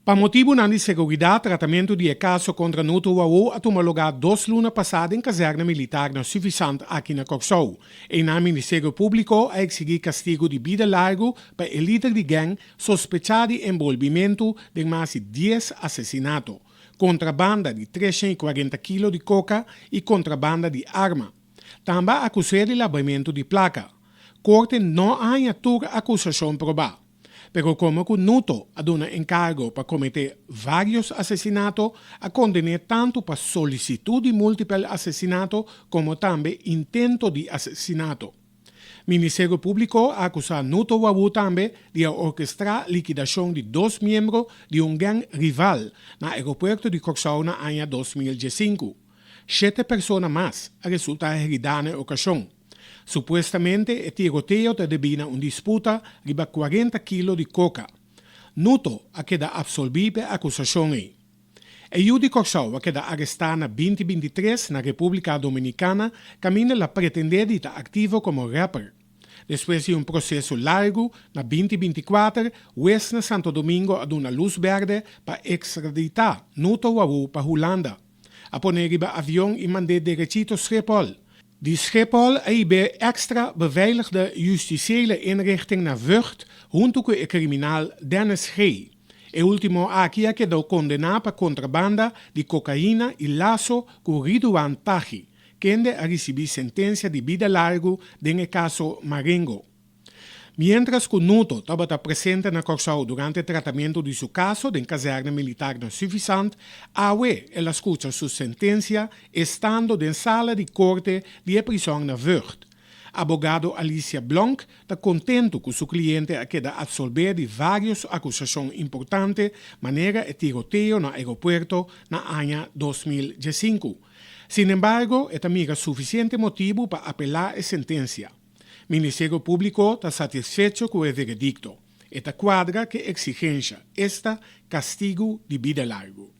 Para motivo de seguridade, tratamento de caso contra Nuto Wawu a tomar lugar 2 lunas passadas em caserna militar não suficiente aqui na Coxou. E na Ministério Público a exigir castigo de vida largo para o líder de gang sospechado de envolvimento de mais de 10 assassinatos, contrabanda de 340 kg de coca e contrabanda de arma. Também acusado de lavamento de placa. Corte não há acusação probada. Pero como que Nuto ha dado encargo para cometer vários assassinatos, a condenar tanto para solicitud de múltiples assassinatos como também intento de assassinato. Ministério Público ha acusado Nuto Wawu também de orquestrar liquidação de 2 membros de gang rival no aeroporto de Coxau na ano 2015. 7 pessoas mais resultaram heridas na ocasião. Supuestamente, el tiroteo termina una disputa riba 40 kg de coca. Nuto ha quedado absolvido a acusación. El Yudi Coxau ha quedado arrestado en 2023 en la República Dominicana, camino la pretender de estar activo como rapper. Después de un proceso largo, en 2024, West na Santo Domingo ha dado una luz verde para extraditar Nuto Wawu para Holanda. A poner riba avión y mandar derechito Schiphol. Die Schiphol heeft extra beveiligde justitiële inrichting naar Vught, junto con el criminal Dennis G. El último aquí ha quedado condenado por contrabanda de cocaína y lazo con Ridwan Taghi, quien ha recibido sentencia de vida largo en el caso Marengo. Mientras que Nuto estaba presente en Coxau durante el tratamiento de su caso de caserna militar no suficiente, Awe él escucha su sentencia estando en sala de corte de prisión en Vught. Abogado Alicia Blanc está contento con su cliente a quedar absolver de varias acusaciones importantes, manera el tiroteo en el aeropuerto en el año 2015. Sin embargo, esta mira suficiente motivo para apelar a sentencia. Ministério Público está satisfecho con el veredicto. Esta cuadra que exigencia esta castigo de vida largo.